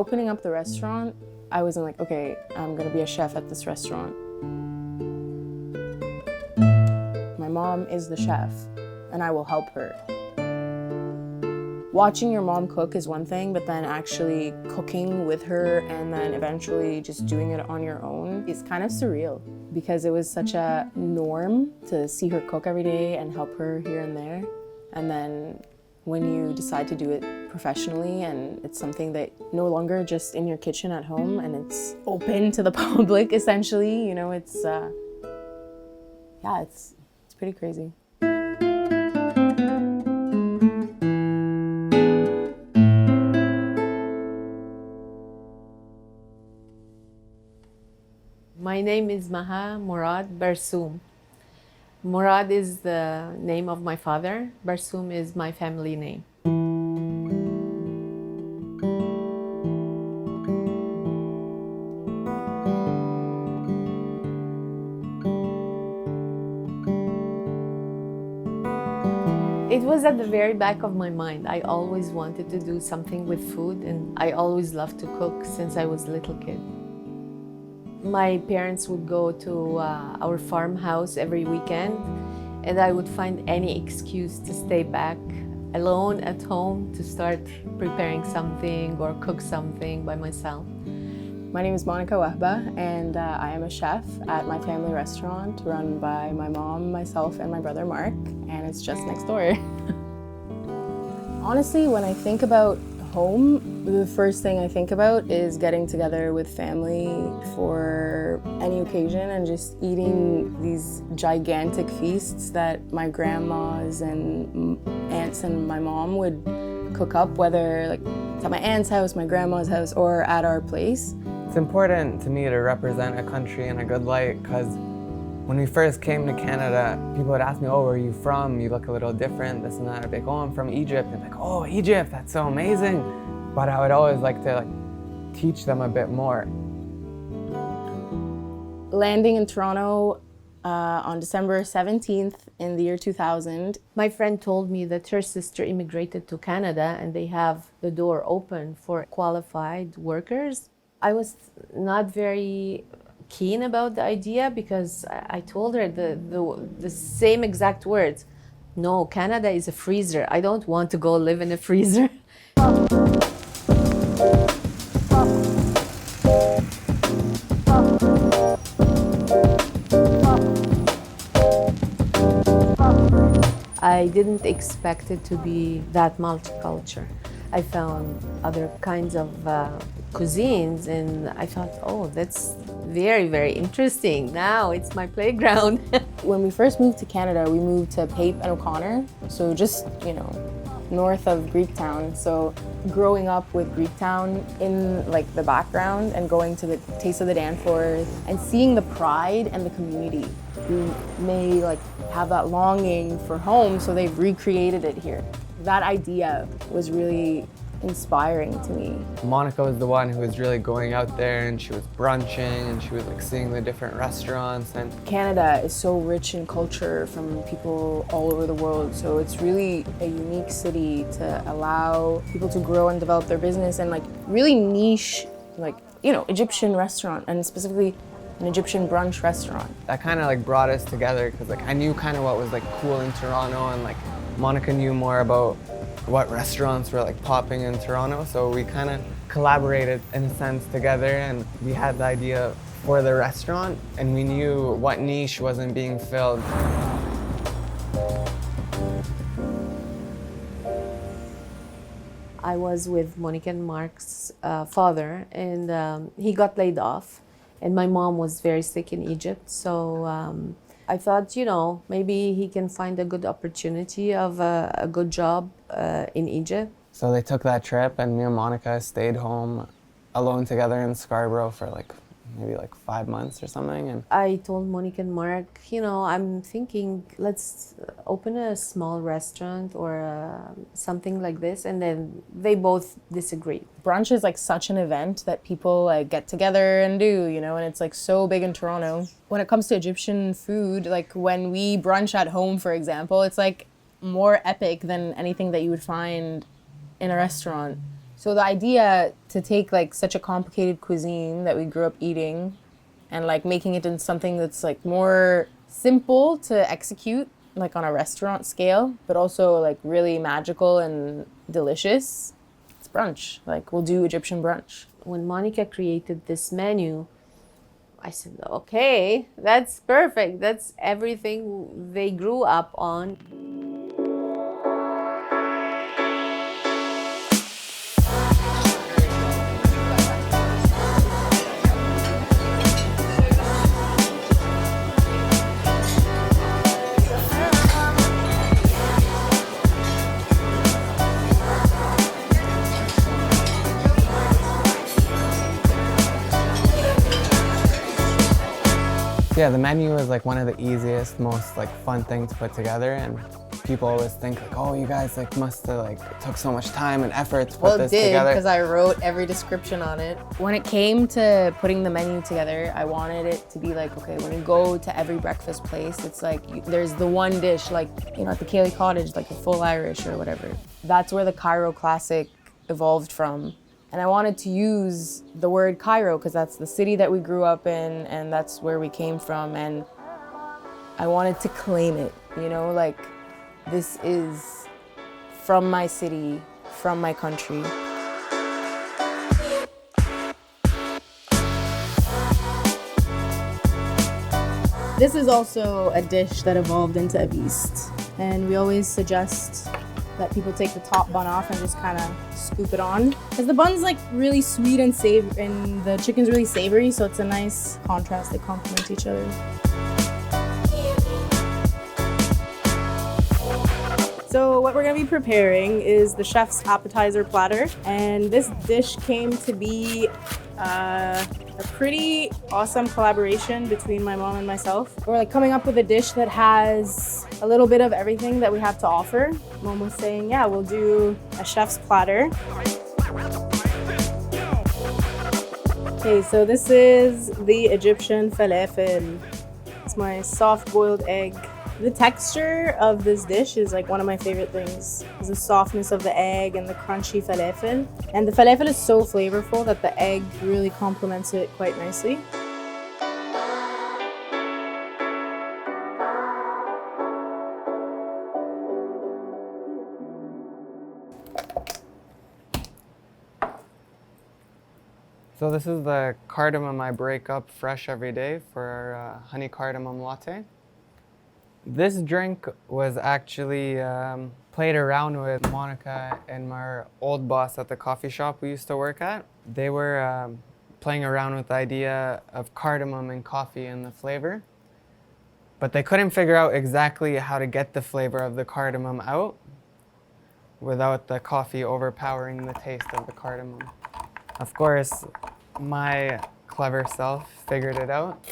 opening up the restaurant, I wasn't like, okay, I'm gonna be a chef at this restaurant. My mom is the chef, and I will help her. Watching your mom cook is one thing, but then actually cooking with her and then eventually just doing it on your own is kind of surreal because it was such a norm to see her cook every day and help her here and there. And then when you decide to do it professionally and it's something that no longer just in your kitchen at home and it's open to the public essentially, you know, it's pretty crazy. My name is Maha Barsoom. Murad is the name of my father. Barsoom is my family name. It was at the very back of my mind. I always wanted to do something with food, and I always loved to cook since I was a little kid. My parents would go to our farmhouse every weekend, and I would find any excuse to stay back alone at home to start preparing something or cook something by myself. My name is Monika and I am a chef at my family restaurant run by my mom, myself, and my brother Mark, and it's just next door. Honestly, when I think about home, the first thing I think about is getting together with family for any occasion and just eating these gigantic feasts that my grandmas and aunts and my mom would cook up, whether like it's at my aunt's house, my grandma's house, or at our place. It's important to me to represent a country in a good light because when we first came to Canada, people would ask me, oh, where are you from? You look a little different, this and that. I'd be like, oh, I'm from Egypt. And like, oh, Egypt, that's so amazing. But I would always like to teach them a bit more. Landing in Toronto on December 17th in the year 2000. My friend told me that her sister immigrated to Canada and they have the door open for qualified workers. I was not very keen about the idea because I told her the same exact words. No, Canada is a freezer. I don't want to go live in a freezer. I didn't expect it to be that multicultural. I found other kinds of cuisines and I thought, oh, that's very, very interesting. Now it's my playground. When we first moved to Canada, we moved to Pape and O'Connor, so just, north of Greektown. So growing up with Greektown in the background and going to the Taste of the Danforth and seeing the pride and the community who may have that longing for home, so they've recreated it here. That idea was really inspiring to me. Monika was the one who was really going out there and she was brunching and she was seeing the different restaurants. And Canada is so rich in culture from people all over the world, so it's really a unique city to allow people to grow and develop their business and really niche, Egyptian restaurant, and specifically an Egyptian brunch restaurant. That kind of brought us together because I knew kind of what was cool in Toronto, and Monika knew more about what restaurants were popping in Toronto, so we kind of collaborated in a sense together, and we had the idea for the restaurant and we knew what niche wasn't being filled. I was with Monika and Mark's father, and he got laid off, and my mom was very sick in Egypt, so I thought, maybe he can find a good opportunity of a good job in Egypt. So they took that trip and me and Monika stayed home alone together in Scarborough for maybe 5 months or something. And I told Monika and Mark, I'm thinking let's open a small restaurant or something like this, and then they both disagreed. Brunch is such an event that people get together and do, and it's so big in Toronto. When it comes to Egyptian food, when we brunch at home, for example, it's more epic than anything that you would find in a restaurant. So the idea to take like such a complicated cuisine that we grew up eating and like making it into something that's like more simple to execute, like on a restaurant scale, but also like really magical and delicious. It's brunch. Like we'll do Egyptian brunch. When Monika created this menu, I said, okay, that's perfect. That's everything they grew up on. Yeah, the menu is like one of the easiest, most like fun things to put together, and people always think like, oh, you guys like must have like took so much time and effort to put this together. Because I wrote every description on it. When it came to putting the menu together, I wanted it to be like, okay, when you go to every breakfast place, it's like there's the one dish, like, you know, at the Cairo Cottage, like the full Irish or whatever. That's where the Cairo classic evolved from. And I wanted to use the word Cairo because that's the city that we grew up in and that's where we came from. And I wanted to claim it, you know, like this is from my city, from my country. This is also a dish that evolved into a beast. And we always suggest that people take the top bun off and just kind of scoop it on. Because the bun's like really sweet and savory, and the chicken's really savory, so it's a nice contrast. They complement each other. So what we're gonna be preparing is the chef's appetizer platter. And this dish came to be a pretty awesome collaboration between my mom and myself. We're like coming up with a dish that has a little bit of everything that we have to offer. Mom was saying, yeah, we'll do a chef's platter. Okay, so this is the Egyptian falafel. It's my soft boiled egg. The texture of this dish is like one of my favorite things. It's the softness of the egg and the crunchy falafel. And the falafel is so flavorful that the egg really complements it quite nicely. So this is the cardamom I break up fresh every day for our honey cardamom latte. This drink was actually played around with Monika and my old boss at the coffee shop we used to work at. They were playing around with the idea of cardamom in coffee and the flavor, but they couldn't figure out exactly how to get the flavor of the cardamom out without the coffee overpowering the taste of the cardamom. Of course, my clever self figured it out.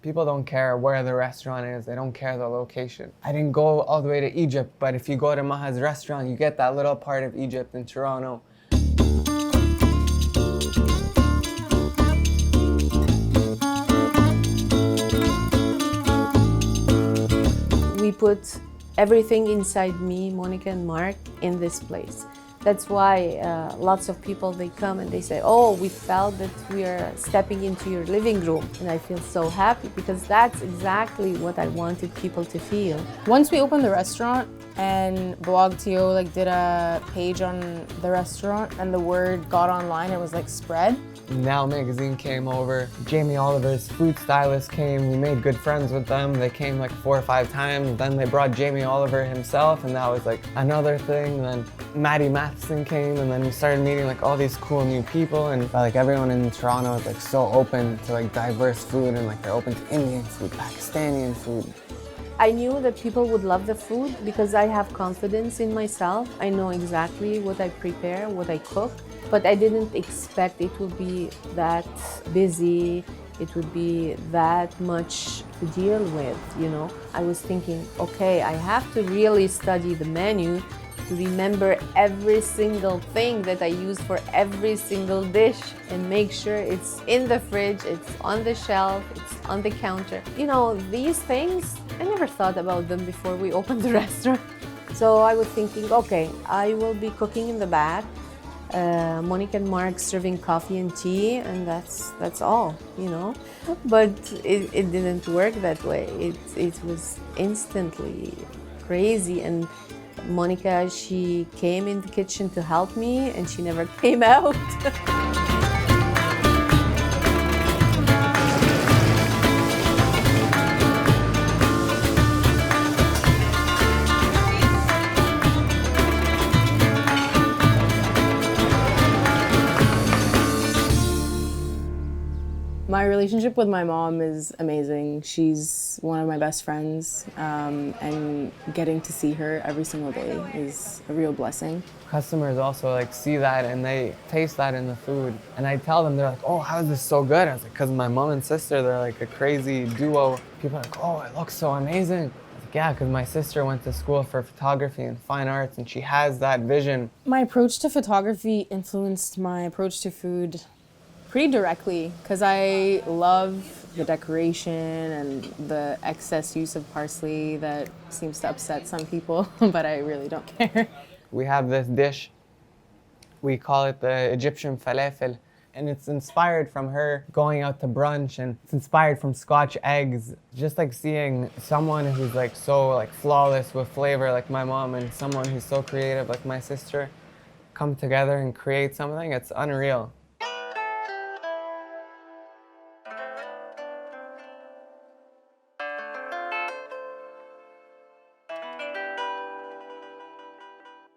People don't care where the restaurant is, they don't care the location. I didn't go all the way to Egypt, but if you go to Maha's restaurant, you get that little part of Egypt in Toronto. We put everything inside me, Monika and Mark, in this place. That's why lots of people, they come and they say, oh, we felt that we are stepping into your living room. And I feel so happy because that's exactly what I wanted people to feel. Once we opened the restaurant and Blog.to like did a page on the restaurant and the word got online, it was like spread. Now magazine came over, Jamie Oliver's food stylist came, we made good friends with them. They came like 4 or 5 times, then they brought Jamie Oliver himself and that was like another thing. Then Maddie Matheson came and then we started meeting like all these cool new people, and like everyone in Toronto is like so open to like diverse food, and like they're open to Indian food, Pakistani food. I knew that people would love the food because I have confidence in myself. I know exactly what I prepare, what I cook, but I didn't expect it would be that busy it would be that much to deal with, you know. I was thinking, okay, I have to really study the menu to remember every single thing that I use for every single dish and make sure it's in the fridge, it's on the shelf, it's on the counter. You know, these things, I never thought about them before we opened the restaurant. So I was thinking, okay, I will be cooking in the back, Monika and Mark serving coffee and tea, and that's all, you know. But it didn't work that way. It was instantly crazy, and Monika, she came in the kitchen to help me, and she never came out. My relationship with my mom is amazing. She's one of my best friends, and getting to see her every single day is a real blessing. Customers also like see that and they taste that in the food. And I tell them, they're like, oh, how is this so good? I was like, because my mom and sister, they're like a crazy duo. People are like, oh, it looks so amazing. I was like, yeah, because my sister went to school for photography and fine arts and she has that vision. My approach to photography influenced my approach to food pretty directly, because I love the decoration and the excess use of parsley that seems to upset some people, but I really don't care. We have this dish, we call it the Egyptian falafel, and it's inspired from her going out to brunch, and it's inspired from Scotch eggs. Just like seeing someone who's like so like flawless with flavor like my mom and someone who's so creative like my sister come together and create something, it's unreal.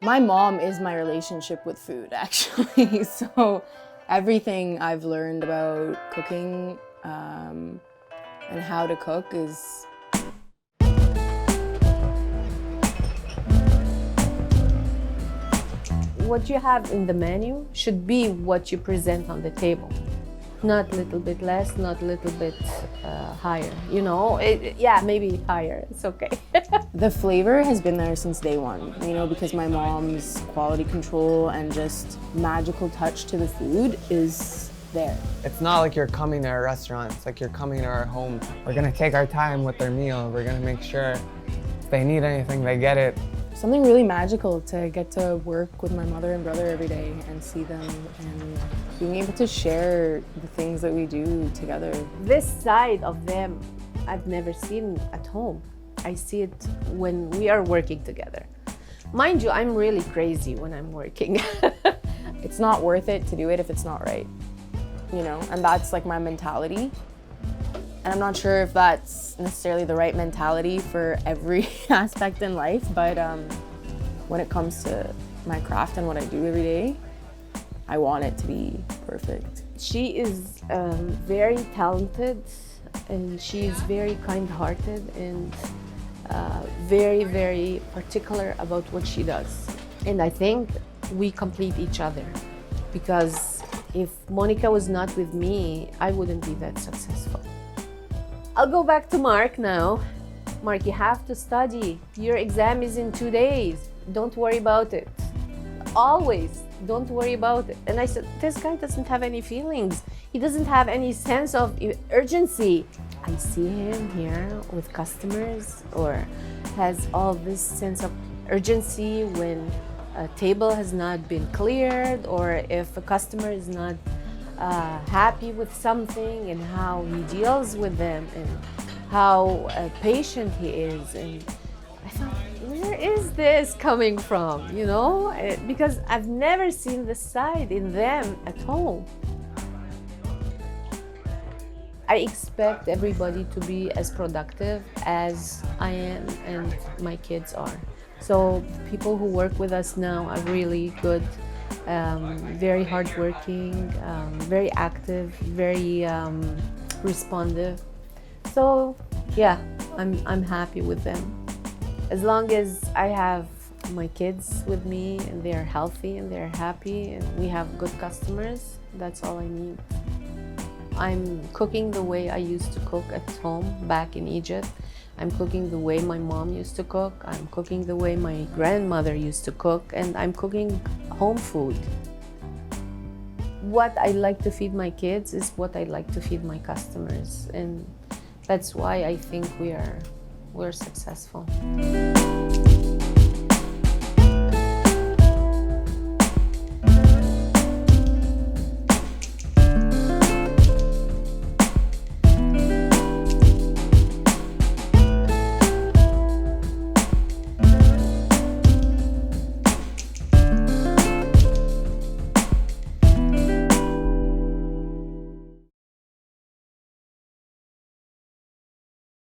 My mom is my relationship with food, actually. So everything I've learned about cooking and how to cook is... What you have in the menu should be what you present on the table. Not a little bit less, not a little bit higher. You know, yeah, maybe higher, it's okay. The flavor has been there since day one, you know, because my mom's quality control and just magical touch to the food is there. It's not like you're coming to our restaurant, it's like you're coming to our home. We're gonna take our time with their meal. We're gonna make sure if they need anything, they get it. Something really magical to get to work with my mother and brother every day and see them and being able to share the things that we do together. This side of them, I've never seen at home. I see it when we are working together. Mind you, I'm really crazy when I'm working. It's not worth it to do it if it's not right, you know, and that's like my mentality. And I'm not sure if that's necessarily the right mentality for every aspect in life, but when it comes to my craft and what I do every day, I want it to be perfect. She is very talented, and she's very kind-hearted and very, very particular about what she does. And I think we complete each other, because if Monika was not with me, I wouldn't be that successful. I'll go back to Mark now. Mark, you have to study. Your exam is in 2 days. Don't worry about it. Always, don't worry about it. And I said, this guy doesn't have any feelings. He doesn't have any sense of urgency. I see him here with customers, or has all this sense of urgency when a table has not been cleared, or if a customer is not happy with something, and how he deals with them and how patient he is. And I thought, where is this coming from, you know? Because I've never seen this side in them at home. I expect everybody to be as productive as I am and my kids are. So people who work with us now are really good. Very hardworking, very active, very responsive. So yeah, I'm happy with them. As long as I have my kids with me and they're healthy and they're happy and we have good customers, that's all I need. I'm cooking the way I used to cook at home back in Egypt. I'm cooking the way my mom used to cook. I'm cooking the way my grandmother used to cook, and I'm cooking home food. What I like to feed my kids is what I like to feed my customers, and that's why I think we're successful.